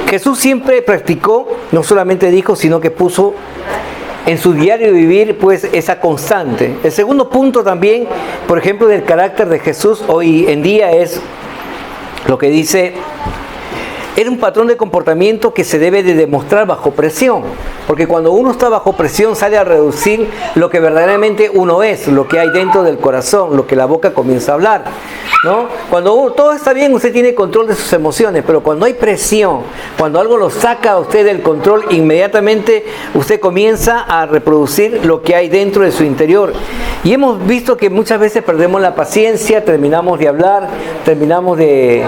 Jesús siempre practicó, no solamente dijo, sino que puso en su diario vivir pues esa constante. El segundo punto también, por ejemplo, del carácter de Jesús hoy en día es lo que dice: era un patrón de comportamiento que se debe de demostrar bajo presión, porque cuando uno está bajo presión sale a reducir lo que verdaderamente uno es, lo que hay dentro del corazón, lo que la boca comienza a hablar, ¿no? Cuando todo está bien, usted tiene control de sus emociones, pero cuando hay presión, cuando algo lo saca a usted del control, inmediatamente usted comienza a reproducir lo que hay dentro de su interior. Y hemos visto que muchas veces perdemos la paciencia, terminamos de hablar, terminamos de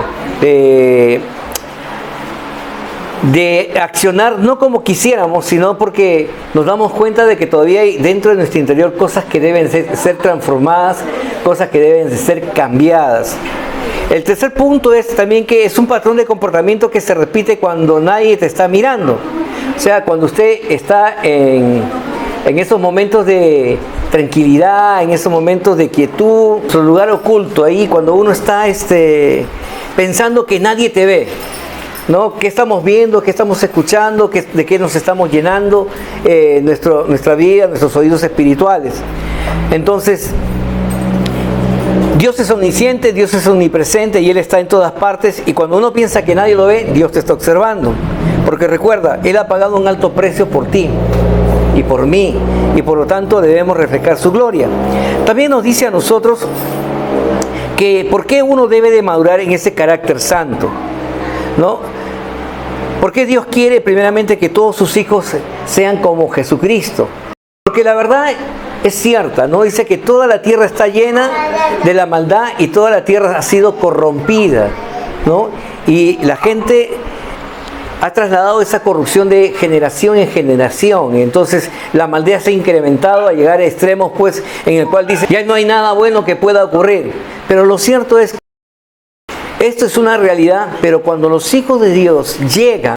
accionar no como quisiéramos, sino porque nos damos cuenta de que todavía hay dentro de nuestro interior cosas que deben ser transformadas, cosas que deben ser cambiadas. El tercer punto es también que es un patrón de comportamiento que se repite cuando nadie te está mirando. O sea, cuando usted está en esos momentos de tranquilidad, en esos momentos de quietud, su lugar oculto, ahí cuando uno está pensando que nadie te ve, ¿no? ¿Qué estamos viendo? ¿Qué estamos escuchando? ¿De qué nos estamos llenando nuestra vida, nuestros oídos espirituales? Entonces, Dios es omnisciente, Dios es omnipresente y Él está en todas partes, y cuando uno piensa que nadie lo ve, Dios te está observando. Porque recuerda, Él ha pagado un alto precio por ti y por mí, y por lo tanto debemos reflejar su gloria. También nos dice a nosotros que por qué uno debe de madurar en ese carácter santo, ¿no? Porque Dios quiere primeramente que todos sus hijos sean como Jesucristo. Porque la verdad es cierta, ¿no? Dice que toda la tierra está llena de la maldad y toda la tierra ha sido corrompida, ¿no? Y la gente ha trasladado esa corrupción de generación en generación. Entonces la maldad se ha incrementado a llegar a extremos, pues, en el cual dice, ya no hay nada bueno que pueda ocurrir. Pero lo cierto es que esto es una realidad, pero cuando los hijos de Dios llegan,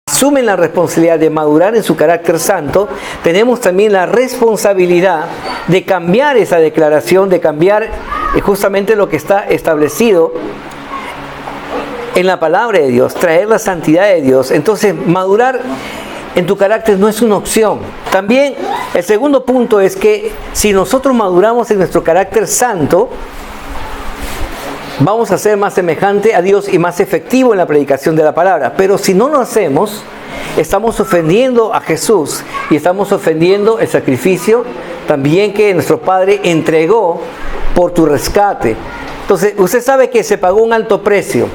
asumen la responsabilidad de madurar en su carácter santo, tenemos también la responsabilidad de cambiar esa declaración, de cambiar justamente lo que está establecido en la palabra de Dios, traer la santidad de Dios. Entonces, madurar en tu carácter no es una opción. También el segundo punto es que si nosotros maduramos en nuestro carácter santo, vamos a ser más semejante a Dios y más efectivo en la predicación de la palabra. Pero si no lo hacemos, estamos ofendiendo a Jesús y estamos ofendiendo el sacrificio también que nuestro Padre entregó por tu rescate. Entonces, usted sabe que se pagó un alto precio.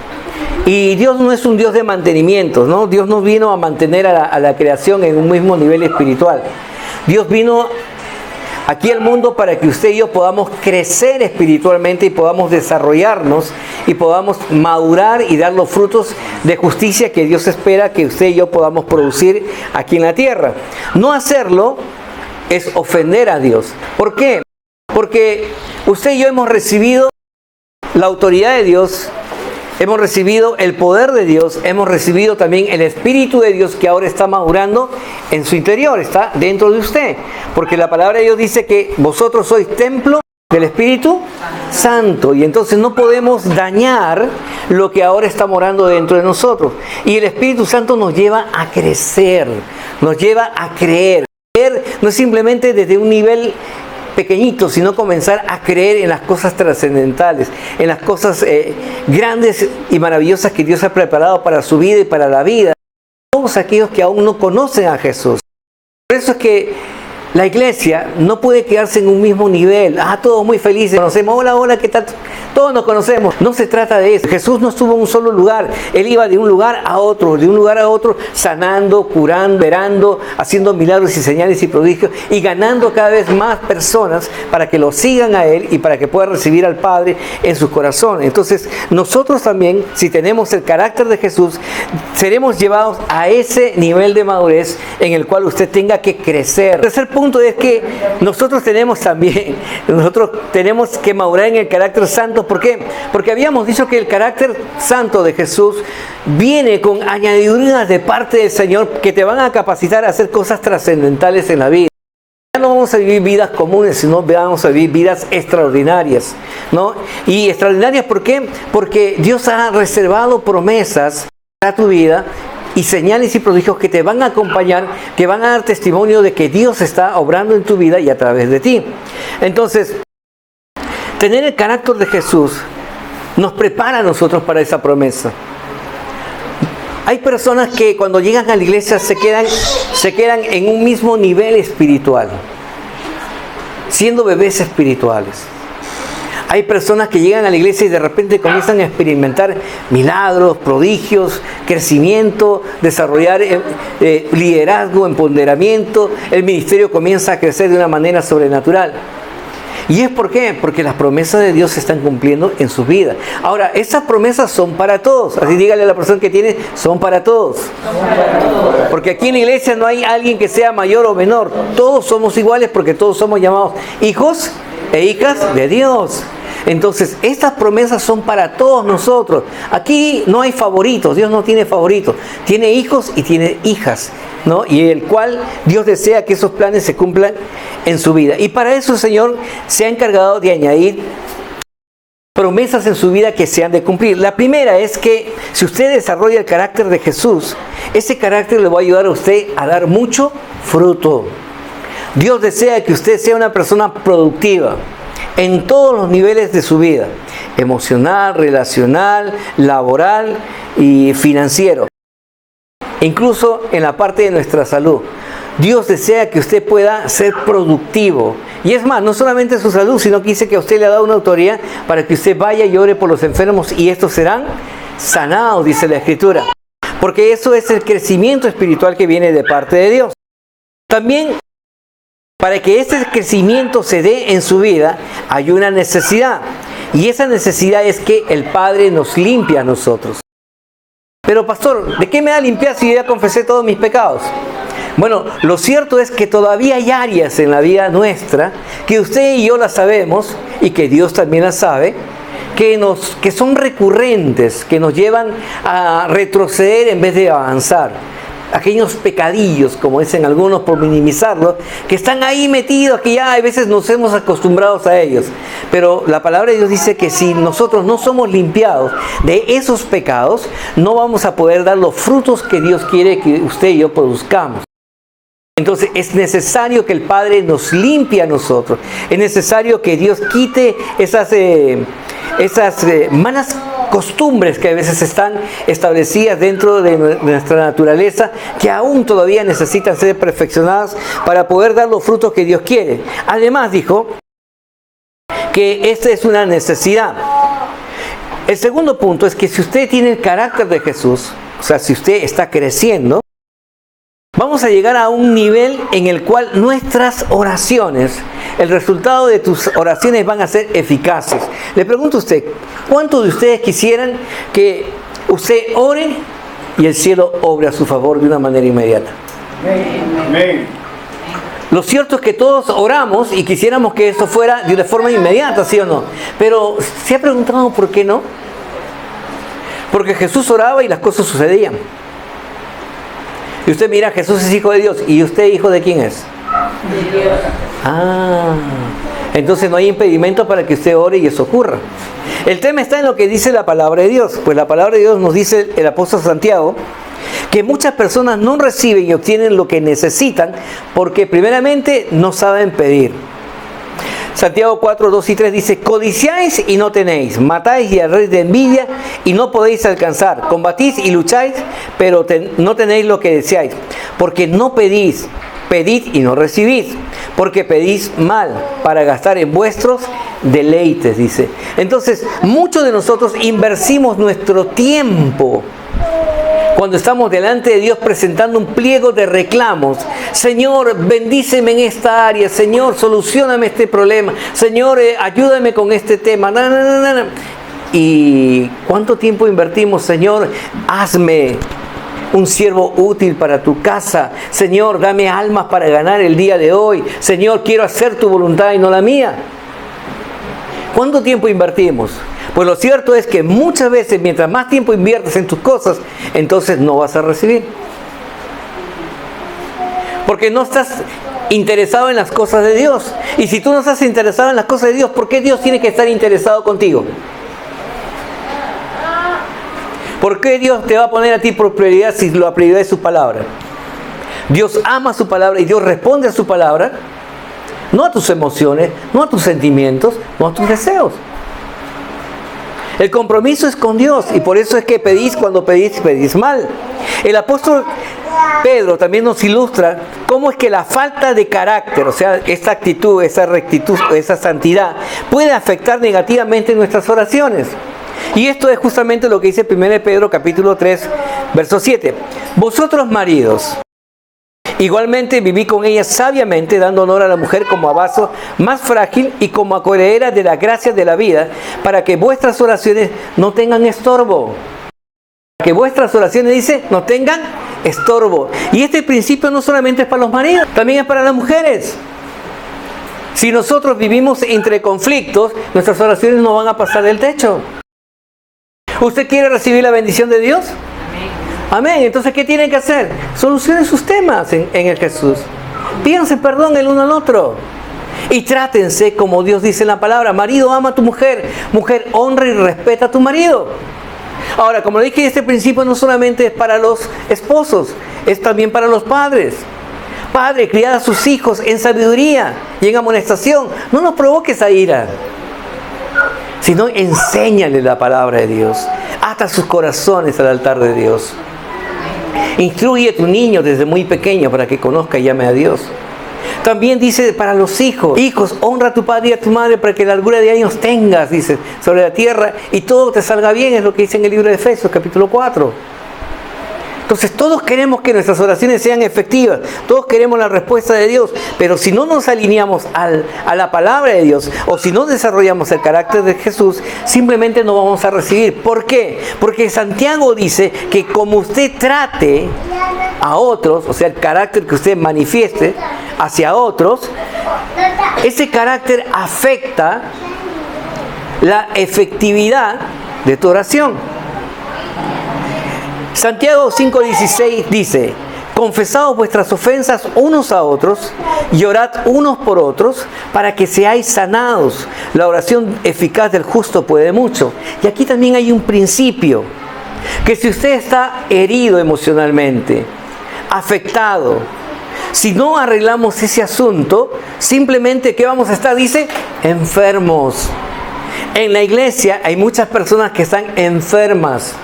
Y Dios no es un Dios de mantenimiento, ¿no? Dios no vino a mantener a la creación en un mismo nivel espiritual. Dios vino aquí al mundo para que usted y yo podamos crecer espiritualmente y podamos desarrollarnos y podamos madurar y dar los frutos de justicia que Dios espera que usted y yo podamos producir aquí en la tierra. No hacerlo es ofender a Dios. ¿Por qué? Porque usted y yo hemos recibido la autoridad de Dios, hemos recibido el poder de Dios, hemos recibido también el Espíritu de Dios que ahora está madurando en su interior, está dentro de usted. Porque la palabra de Dios dice que vosotros sois templo del Espíritu Santo. Y entonces no podemos dañar lo que ahora está morando dentro de nosotros. Y el Espíritu Santo nos lleva a crecer, nos lleva a creer. Creer no es simplemente desde un nivel pequeñito, sino comenzar a creer en las cosas trascendentales, en las cosas grandes y maravillosas que Dios ha preparado para su vida y para la vida. Todos aquellos que aún no conocen a Jesús. Por eso es que la iglesia no puede quedarse en un mismo nivel. Todos muy felices, conocemos, hola, ¿qué tal? Todos nos conocemos. No se trata de eso. Jesús no estuvo en un solo lugar. Él iba de un lugar a otro, sanando, curando, liberando, haciendo milagros y señales y prodigios y ganando cada vez más personas para que lo sigan a Él y para que puedan recibir al Padre en sus corazones. Entonces, nosotros también, si tenemos el carácter de Jesús, seremos llevados a ese nivel de madurez en el cual usted tenga que crecer. El tercer punto es que nosotros tenemos que madurar en el carácter santo. ¿Por qué? Porque habíamos dicho que el carácter santo de Jesús viene con añadiduras de parte del Señor que te van a capacitar a hacer cosas trascendentales en la vida. Ya no vamos a vivir vidas comunes, sino vamos a vivir vidas extraordinarias, ¿no? Y extraordinarias, ¿por qué? Porque Dios ha reservado promesas a tu vida y señales y prodigios que te van a acompañar, que van a dar testimonio de que Dios está obrando en tu vida y a través de ti. Entonces, tener el carácter de Jesús nos prepara a nosotros para esa promesa. Hay personas que cuando llegan a la iglesia se quedan en un mismo nivel espiritual, siendo bebés espirituales. Hay personas que llegan a la iglesia y de repente comienzan a experimentar milagros, prodigios, crecimiento, desarrollar liderazgo, empoderamiento. El ministerio comienza a crecer de una manera sobrenatural. ¿Y es por qué? Porque las promesas de Dios se están cumpliendo en sus vidas. Ahora, esas promesas son para todos. Así dígale a la persona que tiene, son para todos. Porque aquí en la iglesia no hay alguien que sea mayor o menor. Todos somos iguales porque todos somos llamados hijos e hijas de Dios. Entonces, estas promesas son para todos nosotros. Aquí no hay favoritos, Dios no tiene favoritos. Tiene hijos y tiene hijas, ¿no? Y el cual Dios desea que esos planes se cumplan en su vida. Y para eso el Señor se ha encargado de añadir promesas en su vida que se han de cumplir. La primera es que si usted desarrolla el carácter de Jesús, ese carácter le va a ayudar a usted a dar mucho fruto. Dios desea que usted sea una persona productiva en todos los niveles de su vida, emocional, relacional, laboral y financiero. Incluso en la parte de nuestra salud. Dios desea que usted pueda ser productivo. Y es más, no solamente su salud, sino que dice que a usted le ha dado una autoridad para que usted vaya y ore por los enfermos y estos serán sanados, dice la Escritura. Porque eso es el crecimiento espiritual que viene de parte de Dios. También, para que ese crecimiento se dé en su vida, hay una necesidad. Y esa necesidad es que el Padre nos limpie a nosotros. Pero pastor, ¿de qué me da limpiar si yo ya confesé todos mis pecados? Bueno, lo cierto es que todavía hay áreas en la vida nuestra que usted y yo las sabemos y que Dios también las sabe, que son recurrentes, que nos llevan a retroceder en vez de avanzar. Aquellos pecadillos, como dicen algunos por minimizarlos, que están ahí metidos, que ya a veces nos hemos acostumbrado a ellos. Pero la palabra de Dios dice que si nosotros no somos limpiados de esos pecados, no vamos a poder dar los frutos que Dios quiere que usted y yo produzcamos. Entonces es necesario que el Padre nos limpie a nosotros. Es necesario que Dios quite esas malas costumbres que a veces están establecidas dentro de nuestra naturaleza, que aún todavía necesitan ser perfeccionadas para poder dar los frutos que Dios quiere. Además dijo que esta es una necesidad. El segundo punto es que si usted tiene el carácter de Jesús, o sea, si usted está creciendo, vamos a llegar a un nivel en el cual nuestras oraciones, el resultado de tus oraciones van a ser eficaces. Le pregunto a usted, ¿cuántos de ustedes quisieran que usted ore y el cielo obre a su favor de una manera inmediata? Amén. Lo cierto es que todos oramos y quisiéramos que eso fuera de una forma inmediata, ¿sí o no? Pero ¿se ha preguntado por qué no? Porque Jesús oraba y las cosas sucedían. Y usted mira, Jesús es hijo de Dios. ¿Y usted hijo de quién es? De Dios. Entonces no hay impedimento para que usted ore y eso ocurra. El tema está en lo que dice la palabra de Dios. Pues la palabra de Dios nos dice el apóstol Santiago que muchas personas no reciben y obtienen lo que necesitan porque primeramente no saben pedir. Santiago 4, 2 y 3 dice: codiciáis y no tenéis, matáis y arréis de envidia y no podéis alcanzar, combatís y lucháis, pero no tenéis lo que deseáis, porque no pedís, pedid y no recibís, porque pedís mal para gastar en vuestros deleites, dice. Entonces, muchos de nosotros invertimos nuestro tiempo cuando estamos delante de Dios presentando un pliego de reclamos. Señor, bendíceme en esta área. Señor, solucioname este problema. Señor, ayúdame con este tema. ¿Y cuánto tiempo invertimos? Señor, hazme un siervo útil para tu casa. Señor, dame almas para ganar el día de hoy. Señor, quiero hacer tu voluntad y no la mía. ¿Cuánto tiempo invertimos? Pues lo cierto es que muchas veces, mientras más tiempo inviertes en tus cosas, entonces no vas a recibir. Porque no estás interesado en las cosas de Dios. Y si tú no estás interesado en las cosas de Dios, ¿por qué Dios tiene que estar interesado contigo? ¿Por qué Dios te va a poner a ti por prioridad si la prioridad es su palabra? Dios ama su palabra y Dios responde a su palabra, no a tus emociones, no a tus sentimientos, no a tus deseos. El compromiso es con Dios y por eso es que pedís cuando pedís mal. El apóstol Pedro también nos ilustra cómo es que la falta de carácter, o sea, esa actitud, esa rectitud, esa santidad, puede afectar negativamente nuestras oraciones. Y esto es justamente lo que dice 1 Pedro capítulo 3, verso 7. Vosotros maridos, igualmente viví con ella sabiamente, dando honor a la mujer como a vaso más frágil y como a coheredera de las gracias de la vida, para que vuestras oraciones no tengan estorbo. Que vuestras oraciones, dice, no tengan estorbo. Y este principio no solamente es para los maridos, también es para las mujeres. Si nosotros vivimos entre conflictos, nuestras oraciones no van a pasar del techo. ¿Usted quiere recibir la bendición de Dios? Amén. Entonces, ¿qué tienen que hacer? Solucionen sus temas en el Jesús. Pídanse perdón el uno al otro. Y trátense como Dios dice en la palabra. Marido, ama a tu mujer. Mujer, honra y respeta a tu marido. Ahora, como le dije, este principio no solamente es para los esposos, es también para los padres. Padre, criad a sus hijos en sabiduría y en amonestación. No nos provoques a ira, sino enséñale la palabra de Dios. Ata sus corazones al altar de Dios. Instruye a tu niño desde muy pequeño para que conozca y llame a Dios. También dice para los hijos: hijos, honra a tu padre y a tu madre para que largura de años tengas, dice, sobre la tierra y todo te salga bien, es lo que dice en el libro de Efesios, capítulo 4. Entonces todos queremos que nuestras oraciones sean efectivas, todos queremos la respuesta de Dios, pero si no nos alineamos a la palabra de Dios, o si no desarrollamos el carácter de Jesús, simplemente no vamos a recibir. ¿Por qué? Porque Santiago dice que como usted trate a otros, o sea, el carácter que usted manifieste hacia otros, ese carácter afecta la efectividad de tu oración. Santiago 5:16 dice: confesaos vuestras ofensas unos a otros y orad unos por otros para que seáis sanados. La oración eficaz del justo puede mucho. Y aquí también hay un principio, que si usted está herido emocionalmente, afectado, si no arreglamos ese asunto, simplemente ¿qué vamos a estar? Dice, enfermos. En la iglesia hay muchas personas que están enfermas.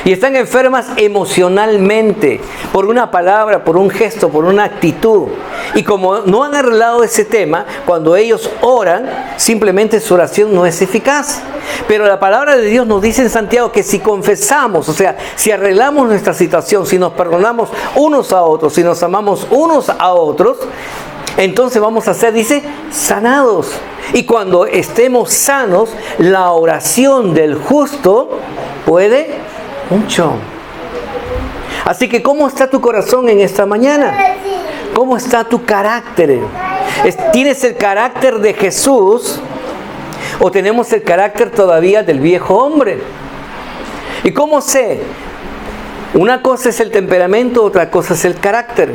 Y están enfermas emocionalmente, por una palabra, por un gesto, por una actitud. Y como no han arreglado ese tema, cuando ellos oran, simplemente su oración no es eficaz. Pero la palabra de Dios nos dice en Santiago que si confesamos, o sea, si arreglamos nuestra situación, si nos perdonamos unos a otros, si nos amamos unos a otros, entonces vamos a ser, dice, sanados. Y cuando estemos sanos, la oración del justo puede mucho. Así que, ¿cómo está tu corazón en esta mañana? ¿Cómo está tu carácter? ¿Tienes el carácter de Jesús o tenemos el carácter todavía del viejo hombre? ¿Y cómo sé? Una cosa es el temperamento, otra cosa es el carácter.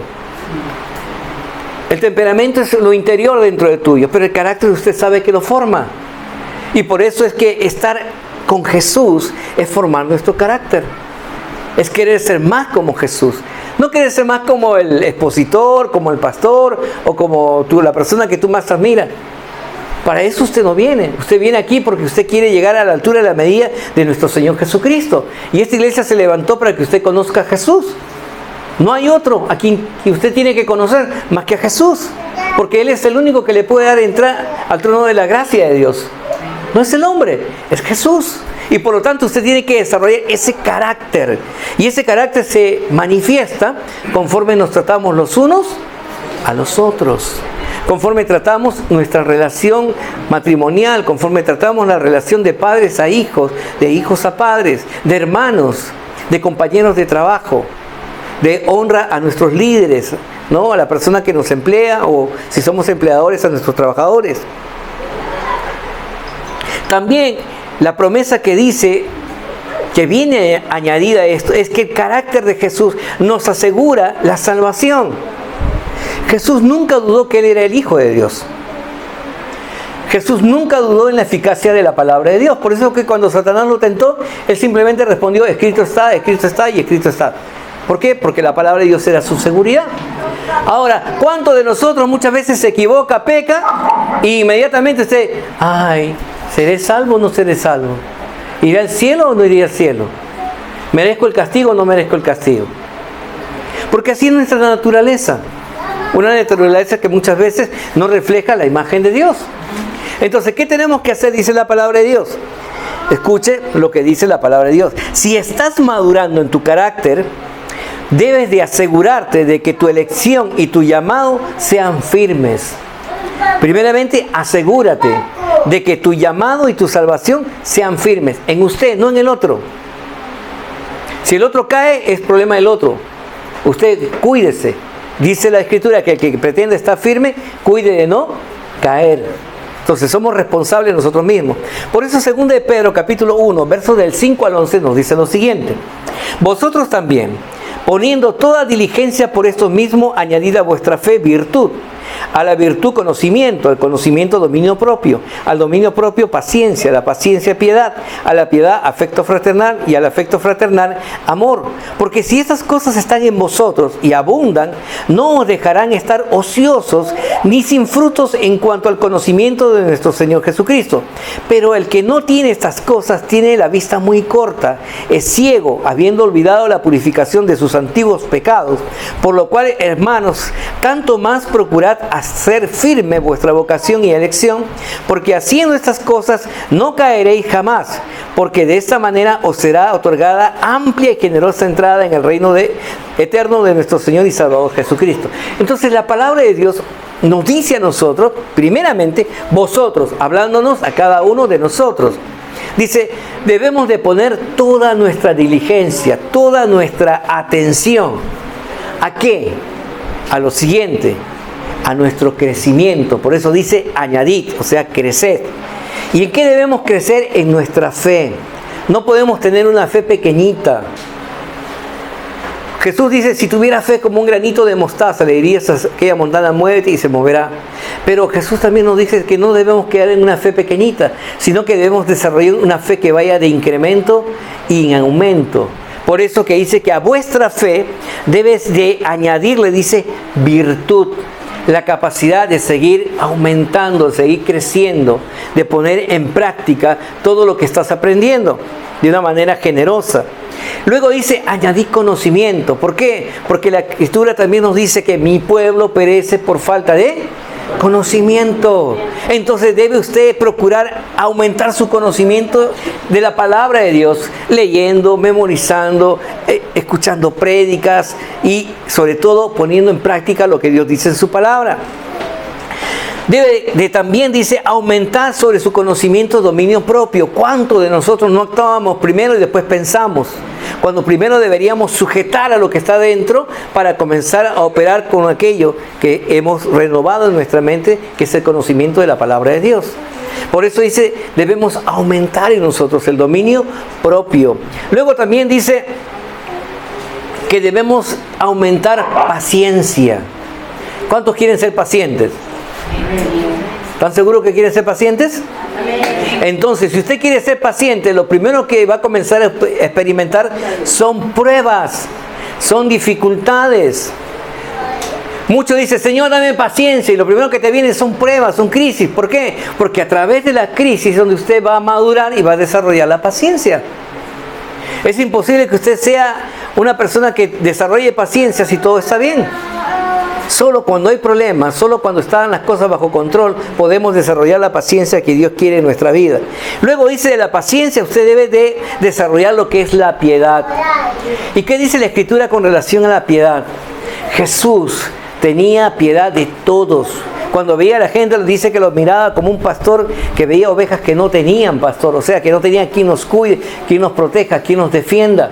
El temperamento es lo interior dentro de tuyo, pero el carácter usted sabe que lo forma. Y por eso es que estar con Jesús es formar nuestro carácter. Es querer ser más como Jesús. No querer ser más como el expositor, como el pastor o como la persona que tú más admiras. Para eso usted no viene. Usted viene aquí porque usted quiere llegar a la altura de la medida de nuestro Señor Jesucristo. Y esta iglesia se levantó para que usted conozca a Jesús. No hay otro a quien usted tiene que conocer más que a Jesús. Porque Él es el único que le puede dar entrada al trono de la gracia de Dios. No es el hombre, es Jesús. Y por lo tanto usted tiene que desarrollar ese carácter. Y ese carácter se manifiesta conforme nos tratamos los unos a los otros. Conforme tratamos nuestra relación matrimonial, conforme tratamos la relación de padres a hijos, de hijos a padres, de hermanos, de compañeros de trabajo, de honra a nuestros líderes, ¿no? A la persona que nos emplea, o si somos empleadores, a nuestros trabajadores. También la promesa que dice, que viene añadida a esto, es que el carácter de Jesús nos asegura la salvación. Jesús nunca dudó que Él era el Hijo de Dios. Jesús nunca dudó en la eficacia de la palabra de Dios. Por eso que cuando Satanás lo tentó, él simplemente respondió, escrito está y escrito está. ¿Por qué? Porque la palabra de Dios era su seguridad. Ahora, ¿cuántos de nosotros muchas veces se equivoca, peca, y inmediatamente usted, ay, ¿seré salvo o no seré salvo? ¿Iré al cielo o no iré al cielo? ¿Merezco el castigo o no merezco el castigo? Porque así es nuestra naturaleza. Una naturaleza que muchas veces no refleja la imagen de Dios. Entonces, ¿qué tenemos que hacer? Dice la palabra de Dios. Escuche lo que dice la palabra de Dios. Si estás madurando en tu carácter, debes de asegurarte de que tu elección y tu llamado sean firmes. Primeramente, asegúrate de que tu llamado y tu salvación sean firmes. En usted, no en el otro. Si el otro cae, es problema del otro. Usted cuídese. Dice la Escritura que el que pretende estar firme, cuide de no caer. Entonces somos responsables nosotros mismos. Por eso 2 de Pedro capítulo 1, versos del 5 al 11 nos dice lo siguiente. Vosotros también, poniendo toda diligencia por esto mismo, añadid a vuestra fe virtud. A la virtud conocimiento, al conocimiento dominio propio, al dominio propio paciencia, a la paciencia piedad, a la piedad afecto fraternal y al afecto fraternal amor. Porque si estas cosas están en vosotros y abundan, no os dejarán estar ociosos ni sin frutos en cuanto al conocimiento de nuestro Señor Jesucristo. Pero el que no tiene estas cosas tiene la vista muy corta, es ciego, habiendo olvidado la purificación de sus antiguos pecados. Por lo cual, hermanos, tanto más procurad hacer firme vuestra vocación y elección, porque haciendo estas cosas no caeréis jamás, porque de esta manera os será otorgada amplia y generosa entrada en el reino eterno de nuestro Señor y Salvador Jesucristo. Entonces la palabra de Dios nos dice a nosotros, primeramente, vosotros, hablándonos a cada uno de nosotros. Dice, debemos de poner toda nuestra diligencia, toda nuestra atención. ¿A qué? A lo siguiente, a nuestro crecimiento. Por eso dice añadid, o sea, crecer. ¿Y en qué debemos crecer? En nuestra fe. No podemos tener una fe pequeñita. Jesús dice, si tuviera fe como un granito de mostaza, le dirías a aquella montaña, muévete y se moverá. Pero Jesús también nos dice que no debemos quedar en una fe pequeñita, sino que debemos desarrollar una fe que vaya de incremento y en aumento. Por eso que dice que a vuestra fe debes de añadirle, dice, virtud. La capacidad de seguir aumentando, de seguir creciendo, de poner en práctica todo lo que estás aprendiendo de una manera generosa. Luego dice, añadid conocimiento. ¿Por qué? Porque la Escritura también nos dice que mi pueblo perece por falta de conocimiento. Entonces debe usted procurar aumentar su conocimiento de la palabra de Dios, leyendo, memorizando, escuchando prédicas y sobre todo poniendo en práctica lo que Dios dice en su palabra. Debe de también, dice, aumentar sobre su conocimiento dominio propio. ¿Cuántos de nosotros no actuábamos primero y después pensamos? Cuando primero deberíamos sujetar a lo que está dentro para comenzar a operar con aquello que hemos renovado en nuestra mente, que es el conocimiento de la palabra de Dios. Por eso dice, debemos aumentar en nosotros el dominio propio. Luego también dice que debemos aumentar paciencia. ¿Cuántos quieren ser pacientes? ¿Están seguros que quieren ser pacientes? Entonces, si usted quiere ser paciente, lo primero que va a comenzar a experimentar son pruebas, son dificultades. Muchos dicen, Señor, dame paciencia, y lo primero que te viene son pruebas, son crisis. ¿Por qué? Porque a través de la crisis es donde usted va a madurar y va a desarrollar la paciencia. Es imposible que usted sea una persona que desarrolle paciencia si todo está bien. Solo cuando hay problemas, solo cuando están las cosas bajo control, podemos desarrollar la paciencia que Dios quiere en nuestra vida. Luego dice de la paciencia, usted debe de desarrollar lo que es la piedad. ¿Y qué dice la Escritura con relación a la piedad? Jesús tenía piedad de todos. Cuando veía a la gente, dice que los miraba como un pastor que veía ovejas que no tenían pastor, o sea, que no tenían quien nos cuide, quien nos proteja, quien nos defienda.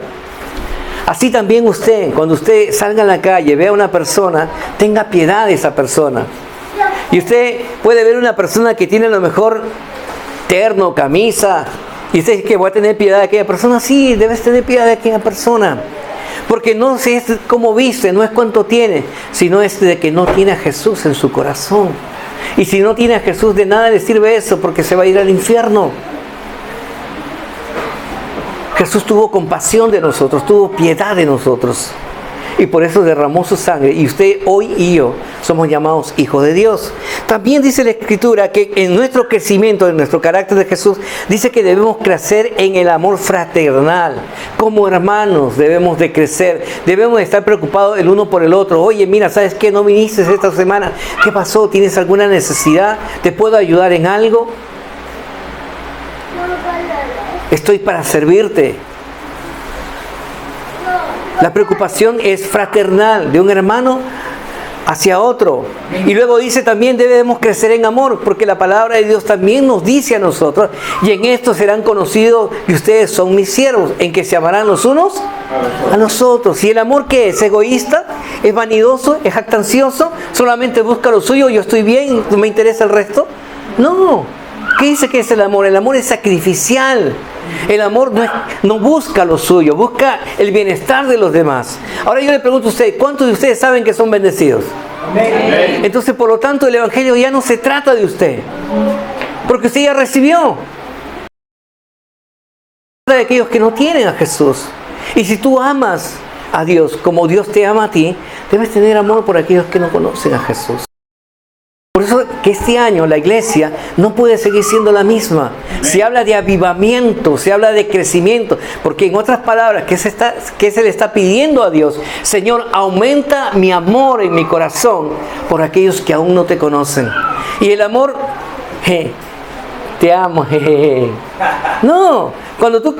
Así también usted, cuando usted salga a la calle, vea a una persona, tenga piedad de esa persona. Y usted puede ver una persona que tiene a lo mejor terno, camisa, y usted dice que voy a tener piedad de aquella persona. Sí, debes tener piedad de aquella persona. Porque no es cómo viste, no es cuánto tiene, sino es de que no tiene a Jesús en su corazón. Y si no tiene a Jesús, de nada le sirve eso, porque se va a ir al infierno. Jesús tuvo compasión de nosotros, tuvo piedad de nosotros. Y por eso derramó su sangre. Y usted, hoy y yo, somos llamados hijos de Dios. También dice la Escritura que en nuestro crecimiento, en nuestro carácter de Jesús, dice que debemos crecer en el amor fraternal. Como hermanos debemos de crecer. Debemos de estar preocupados el uno por el otro. Oye, mira, ¿sabes qué? No viniste esta semana. ¿Qué pasó? ¿Tienes alguna necesidad? ¿Te puedo ayudar en algo? Estoy para servirte. La preocupación es fraternal, de un hermano hacia otro. Y luego dice también debemos crecer en amor, porque la palabra de Dios también nos dice a nosotros, y en esto serán conocidos que ustedes son mis siervos, en que se amarán los unos a los otros. ¿Y el amor qué es? ¿Egoísta? ¿Es vanidoso? ¿Es jactancioso? ¿Solamente busca lo suyo? ¿Yo estoy bien? ¿No me interesa el resto? No. ¿Qué dice que es el amor? El amor es sacrificial. El amor no busca lo suyo, busca el bienestar de los demás. Ahora yo le pregunto a usted, ¿cuántos de ustedes saben que son bendecidos? Amén. Entonces, por lo tanto, el Evangelio ya no se trata de usted, porque usted ya recibió. De aquellos que no tienen a Jesús. Y si tú amas a Dios como Dios te ama a ti, debes tener amor por aquellos que no conocen a Jesús. Por eso que este año la iglesia no puede seguir siendo la misma. Se habla de avivamiento, se habla de crecimiento, porque en otras palabras, ¿qué se le está pidiendo a Dios? Señor, aumenta mi amor en mi corazón por aquellos que aún no te conocen. Y el amor, te amo, No, cuando tú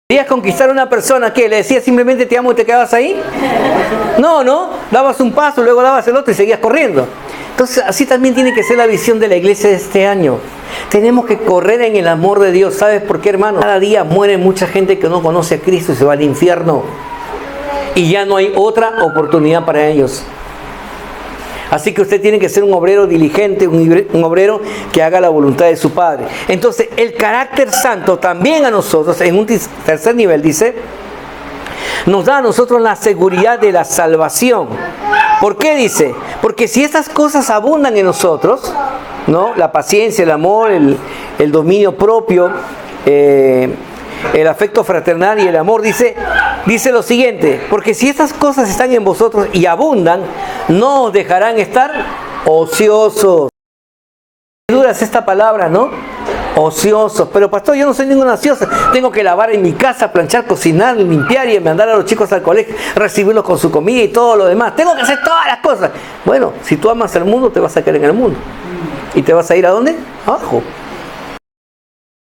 querías conquistar a una persona, ¿qué? ¿Le decías simplemente te amo y te quedabas ahí? No, dabas un paso, luego dabas el otro y seguías corriendo. Entonces, así también tiene que ser la visión de la iglesia de este año. Tenemos que correr en el amor de Dios. ¿Sabes por qué, hermano? Cada día muere mucha gente que no conoce a Cristo y se va al infierno. Y ya no hay otra oportunidad para ellos. Así que usted tiene que ser un obrero diligente, un obrero que haga la voluntad de su Padre. Entonces, el carácter santo también a nosotros, en un tercer nivel, dice, nos da a nosotros la seguridad de la salvación. ¿Por qué dice? Porque si estas cosas abundan en nosotros, ¿no? La paciencia, el amor, el dominio propio, el afecto fraternal y el amor, dice lo siguiente, porque si estas cosas están en vosotros y abundan, no os dejarán estar ociosos. Dura es esta palabra, ¿no? Ociosos. Pero pastor, yo no soy ninguna ociosa. Tengo que lavar en mi casa, planchar, cocinar, limpiar y mandar a los chicos al colegio, recibirlos con su comida y todo lo demás. Tengo que hacer todas las cosas. Bueno, si tú amas el mundo, te vas a quedar en el mundo. ¿Y te vas a ir a dónde? Abajo.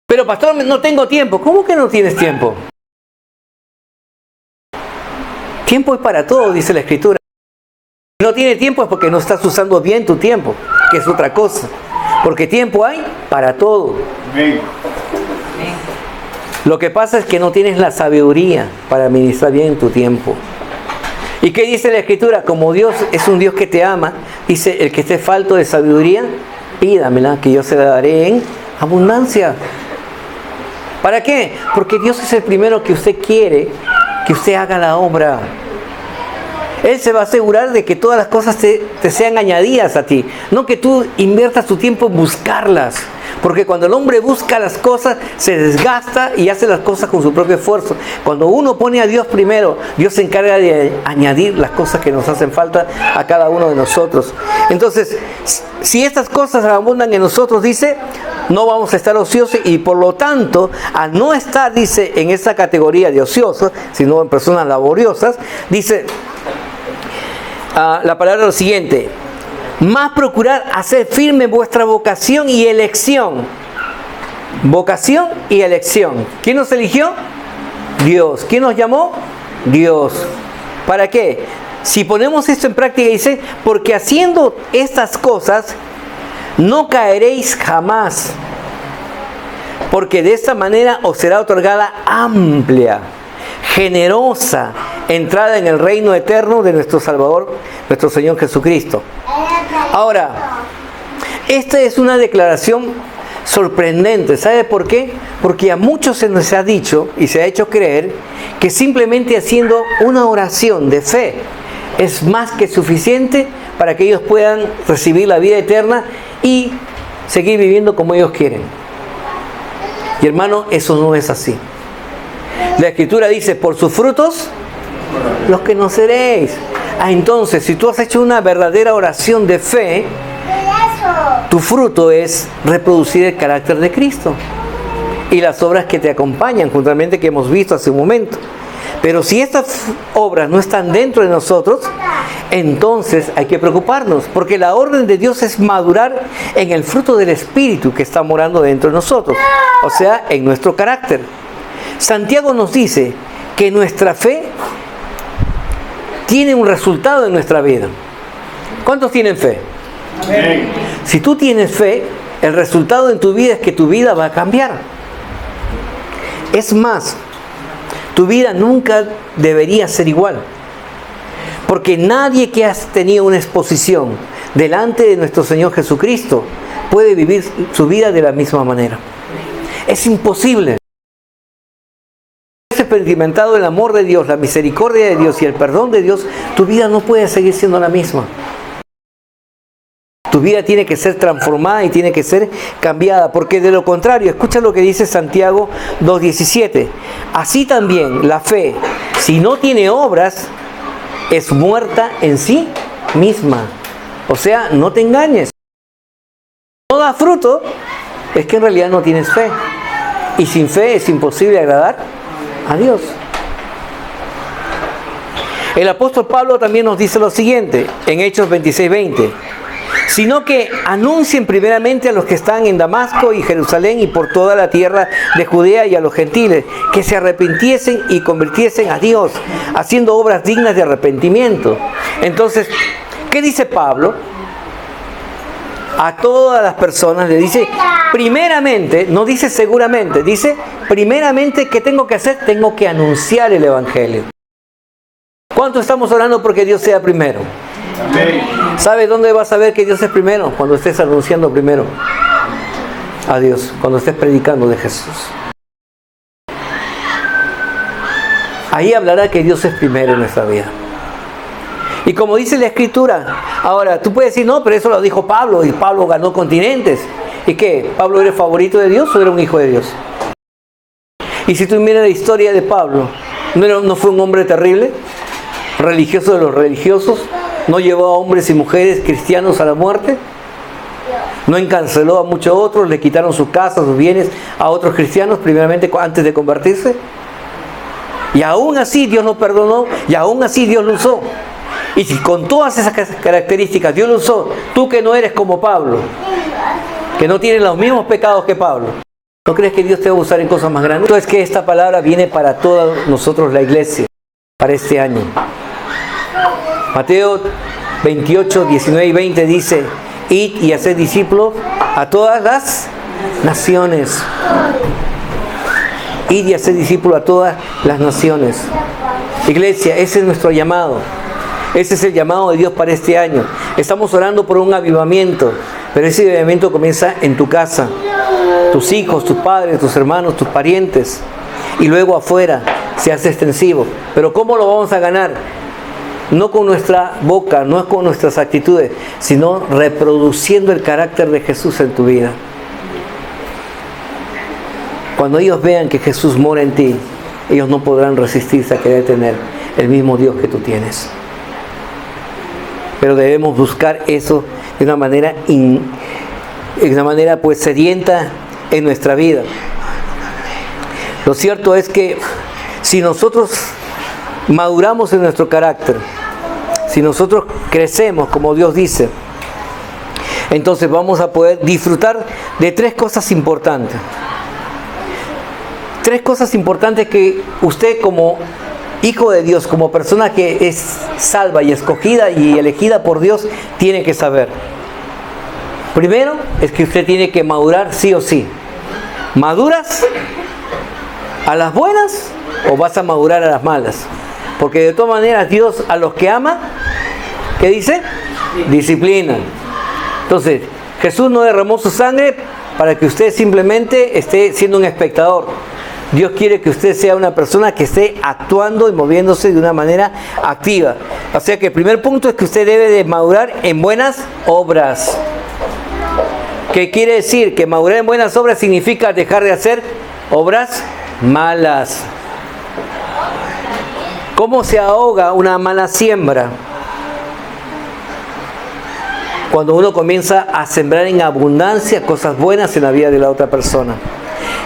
Pero pastor, no tengo tiempo. ¿Cómo que no tienes tiempo? Tiempo es para todo, dice la Escritura. Si no tiene tiempo es porque no estás usando bien tu tiempo, que es otra cosa. Porque tiempo hay para todo. Amén. Lo que pasa es que no tienes la sabiduría para administrar bien tu tiempo. ¿Y qué dice la Escritura? Como Dios es un Dios que te ama, dice, el que esté falto de sabiduría, pídamela, que yo se la daré en abundancia. ¿Para qué? Porque Dios es el primero que usted quiere que usted haga la obra. Él se va a asegurar de que todas las cosas te sean añadidas a ti. No que tú inviertas tu tiempo en buscarlas. Porque cuando el hombre busca las cosas, se desgasta y hace las cosas con su propio esfuerzo. Cuando uno pone a Dios primero, Dios se encarga de añadir las cosas que nos hacen falta a cada uno de nosotros. Entonces, si estas cosas abundan en nosotros, dice, no vamos a estar ociosos y por lo tanto, a no estar, dice, en esa categoría de ociosos, sino en personas laboriosas, dice la palabra lo siguiente: más procurar hacer firme vuestra vocación y elección. Vocación y elección. ¿Quién nos eligió? Dios. ¿Quién nos llamó? Dios. ¿Para qué? Si ponemos esto en práctica, dice, porque haciendo estas cosas no caeréis jamás, porque de esta manera os será otorgada amplia, generosa entrada en el reino eterno de nuestro Salvador, nuestro Señor Jesucristo. Ahora, esta es una declaración sorprendente. ¿Sabe por qué? Porque a muchos se nos ha dicho y se ha hecho creer que simplemente haciendo una oración de fe es más que suficiente para que ellos puedan recibir la vida eterna y seguir viviendo como ellos quieren. Y hermano, eso no es así. La Escritura dice, por sus frutos los conoceréis. Entonces, si tú has hecho una verdadera oración de fe, tu fruto es reproducir el carácter de Cristo y las obras que te acompañan, juntamente que hemos visto hace un momento. Pero si estas obras no están dentro de nosotros, entonces hay que preocuparnos, porque la orden de Dios es madurar en el fruto del Espíritu que está morando dentro de nosotros, o sea, en nuestro carácter. Santiago nos dice que nuestra fe tiene un resultado en nuestra vida. ¿Cuántos tienen fe? Amén. Si tú tienes fe, el resultado en tu vida es que tu vida va a cambiar. Es más, tu vida nunca debería ser igual. Porque nadie que ha tenido una exposición delante de nuestro Señor Jesucristo puede vivir su vida de la misma manera. Es imposible. Si has experimentado el amor de Dios, la misericordia de Dios y el perdón de Dios, tu vida no puede seguir siendo la misma. Tu vida tiene que ser transformada y tiene que ser cambiada, porque de lo contrario, escucha lo que dice Santiago 2:17. Así también la fe, si no tiene obras, es muerta en sí misma. O sea, no te engañes. No da fruto, es que en realidad no tienes fe. Y sin fe es imposible agradar a Dios. El apóstol Pablo también nos dice lo siguiente, en Hechos 26:20. Sino que anuncien primeramente a los que están en Damasco y Jerusalén y por toda la tierra de Judea y a los gentiles, que se arrepintiesen y convirtiesen a Dios, haciendo obras dignas de arrepentimiento. Entonces, ¿qué dice Pablo? A todas las personas le dice, primeramente, no dice seguramente, dice, primeramente, ¿qué tengo que hacer? Tengo que anunciar el Evangelio. ¿Cuánto estamos orando porque Dios sea primero? ¿Sabes dónde vas a ver que Dios es primero? Cuando estés anunciando primero a Dios, cuando estés predicando de Jesús. Ahí hablará que Dios es primero en nuestra vida. Y como dice la Escritura, ahora tú puedes decir, no, pero eso lo dijo Pablo, y Pablo ganó continentes. ¿Y qué? ¿Pablo era favorito de Dios o era un hijo de Dios? Y si tú miras la historia de Pablo, ¿no fue un hombre terrible? Religioso de los religiosos. ¿No llevó a hombres y mujeres cristianos a la muerte? ¿No encarceló a muchos otros? ¿Le quitaron sus casas, sus bienes a otros cristianos primeramente antes de convertirse? Y aún así Dios lo perdonó y aún así Dios lo usó. Y si con todas esas características Dios lo usó, tú que no eres como Pablo, que no tienes los mismos pecados que Pablo, ¿no crees que Dios te va a usar en cosas más grandes? Entonces que esta palabra viene para todos nosotros, la iglesia, para este año. Mateo 28, 19 y 20 dice, id y haced discípulos a todas las naciones. Id y haced discípulos a todas las naciones. Iglesia, ese es nuestro llamado. Ese es el llamado de Dios para este año. Estamos orando por un avivamiento, pero ese avivamiento comienza en tu casa. Tus hijos, tus padres, tus hermanos, tus parientes. Y luego afuera se hace extensivo. Pero ¿cómo lo vamos a ganar? No con nuestra boca, no con nuestras actitudes, sino reproduciendo el carácter de Jesús en tu vida. Cuando ellos vean que Jesús mora en ti, ellos no podrán resistirse a querer tener el mismo Dios que tú tienes. Pero debemos buscar eso de una manera, pues sedienta en nuestra vida. Lo cierto es que si nosotros maduramos en nuestro carácter, si nosotros crecemos como Dios dice, entonces vamos a poder disfrutar de tres cosas importantes. Tres cosas importantes que usted como hijo de Dios, como persona que es salva y escogida y elegida por Dios, tiene que saber. Primero es que usted tiene que madurar sí o sí. ¿Maduras a las buenas o vas a madurar a las malas? Porque de todas maneras Dios a los que ama, ¿qué dice? Disciplina. Entonces, Jesús no derramó su sangre para que usted simplemente esté siendo un espectador, Dios quiere que usted sea una persona que esté actuando y moviéndose de una manera activa. O sea que el primer punto es que usted debe de madurar en buenas obras. ¿Qué quiere decir? Que madurar en buenas obras significa dejar de hacer obras malas. ¿Cómo se ahoga una mala siembra? Cuando uno comienza a sembrar en abundancia cosas buenas en la vida de la otra persona.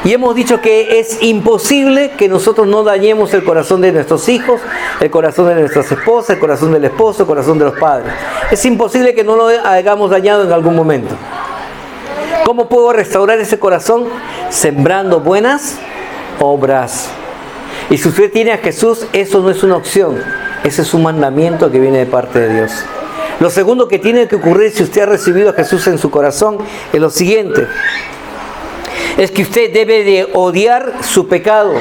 Y hemos dicho que es imposible que nosotros no dañemos el corazón de nuestros hijos, el corazón de nuestras esposas, el corazón del esposo, el corazón de los padres. Es imposible que no lo hayamos dañado en algún momento. ¿Cómo puedo restaurar ese corazón? Sembrando buenas obras. Y si usted tiene a Jesús, eso no es una opción. Ese es un mandamiento que viene de parte de Dios. Lo segundo que tiene que ocurrir si usted ha recibido a Jesús en su corazón es lo siguiente. Es que usted debe de odiar su pecado.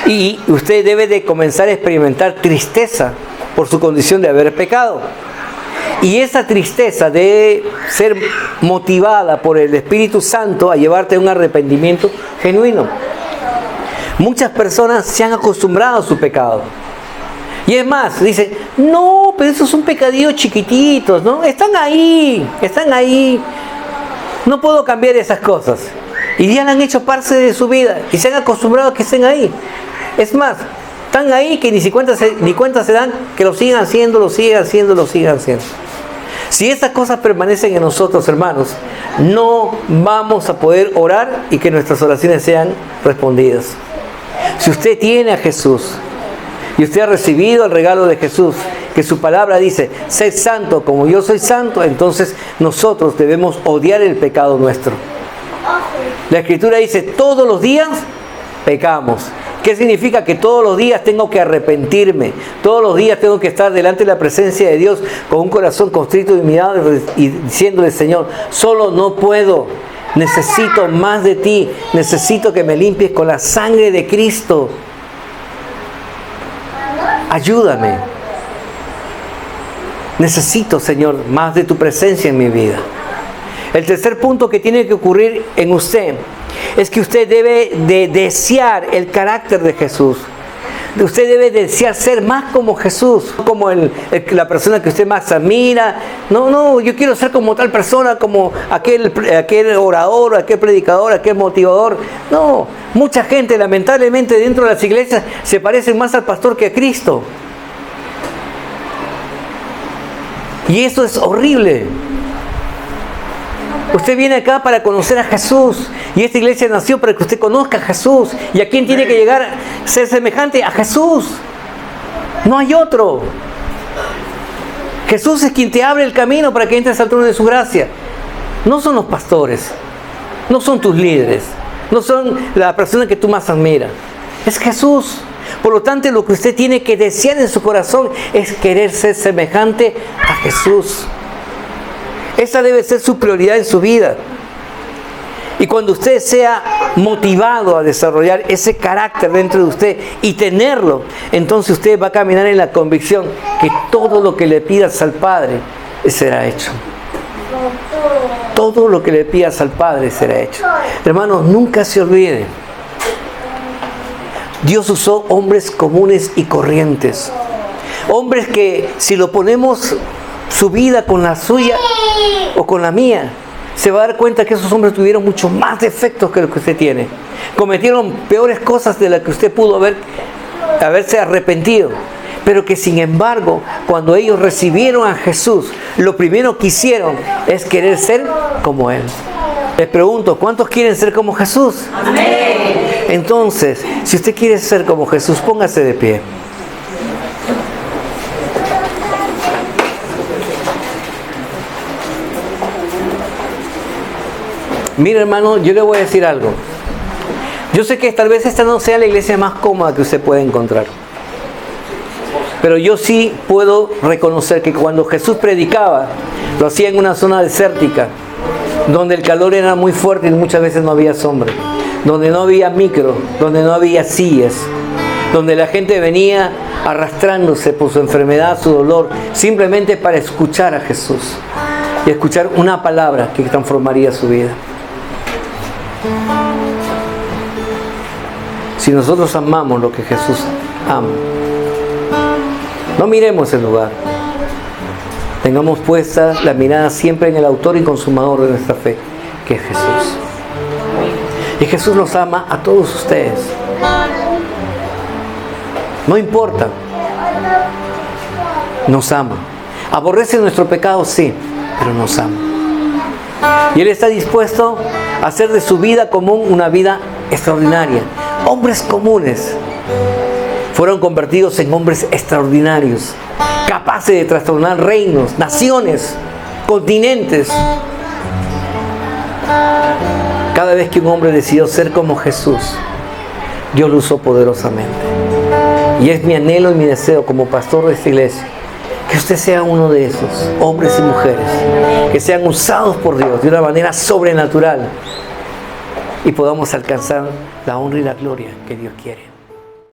Y usted debe de comenzar a experimentar tristeza por su condición de haber pecado. Y esa tristeza debe ser motivada por el Espíritu Santo a llevarte a un arrepentimiento genuino. Muchas personas se han acostumbrado a su pecado. Y es más, dicen, no, pero esos son pecadillos chiquititos, ¿no? Están ahí. No puedo cambiar esas cosas. Y ya han hecho parte de su vida y se han acostumbrado a que estén ahí. Es más, están ahí que ni cuenta se dan que lo sigan haciendo. Si esas cosas permanecen en nosotros, hermanos, no vamos a poder orar y que nuestras oraciones sean respondidas. Si usted tiene a Jesús y usted ha recibido el regalo de Jesús, que su palabra dice, sed santo como yo soy santo, entonces nosotros debemos odiar el pecado nuestro. La Escritura dice, todos los días pecamos. ¿Qué significa? Que todos los días tengo que arrepentirme, todos los días tengo que estar delante de la presencia de Dios con un corazón contrito y humillado y diciéndole, Señor, solo no puedo, necesito más de ti, necesito que me limpies con la sangre de Cristo. Ayúdame. Necesito, Señor, más de tu presencia en mi vida. El tercer punto que tiene que ocurrir en usted es que usted debe de desear el carácter de Jesús. Usted debe desear ser más como Jesús, como la persona que usted más admira. No, yo quiero ser como tal persona, como aquel orador, aquel predicador, aquel motivador. No, mucha gente lamentablemente dentro de las iglesias se parece más al pastor que a Cristo. Y eso es horrible. Usted viene acá para conocer a Jesús. Y esta iglesia nació para que usted conozca a Jesús. ¿Y a quién tiene que llegar a ser semejante? A Jesús. No hay otro. Jesús es quien te abre el camino para que entres al trono de su gracia. No son los pastores. No son tus líderes. No son la persona que tú más admiras. Es Jesús. Por lo tanto, lo que usted tiene que desear en su corazón es querer ser semejante a Jesús. Esa debe ser su prioridad en su vida. Y cuando usted sea motivado a desarrollar ese carácter dentro de usted y tenerlo, entonces usted va a caminar en la convicción que todo lo que le pidas al Padre será hecho. Todo lo que le pidas al Padre será hecho. Hermanos, nunca se olviden. Dios usó hombres comunes y corrientes. Hombres que si lo ponemos su vida con la suya o con la mía, se va a dar cuenta que esos hombres tuvieron mucho más defectos que lo que usted tiene. Cometieron peores cosas de las que usted pudo haberse arrepentido. Pero que sin embargo, cuando ellos recibieron a Jesús, lo primero que hicieron es querer ser como Él. Les pregunto, ¿cuántos quieren ser como Jesús? Amén. Entonces, si usted quiere ser como Jesús, póngase de pie. Mira, hermano, yo le voy a decir algo. Yo sé que tal vez esta no sea la iglesia más cómoda que usted puede encontrar. Pero yo sí puedo reconocer que cuando Jesús predicaba, lo hacía en una zona desértica, donde el calor era muy fuerte y muchas veces no había sombra, donde no había micro, donde no había sillas, donde la gente venía arrastrándose por su enfermedad, su dolor, simplemente para escuchar a Jesús y escuchar una palabra que transformaría su vida. si nosotros amamos lo que Jesús ama. No miremos el lugar. Tengamos puesta la mirada siempre en el autor y consumador de nuestra fe, que es Jesús. Y Jesús los ama a todos ustedes. No importa. Nos ama. Aborrece nuestro pecado, sí, pero nos ama. Y Él está dispuesto a hacer de su vida común una vida extraordinaria. Hombres comunes fueron convertidos en hombres extraordinarios, capaces de trastornar reinos, naciones, continentes. Cada vez que un hombre decidió ser como Jesús, Dios lo usó poderosamente. Y es mi anhelo y mi deseo como pastor de esta iglesia, que usted sea uno de esos hombres y mujeres que sean usados por Dios de una manera sobrenatural y podamos alcanzar la honra y la gloria que Dios quiere.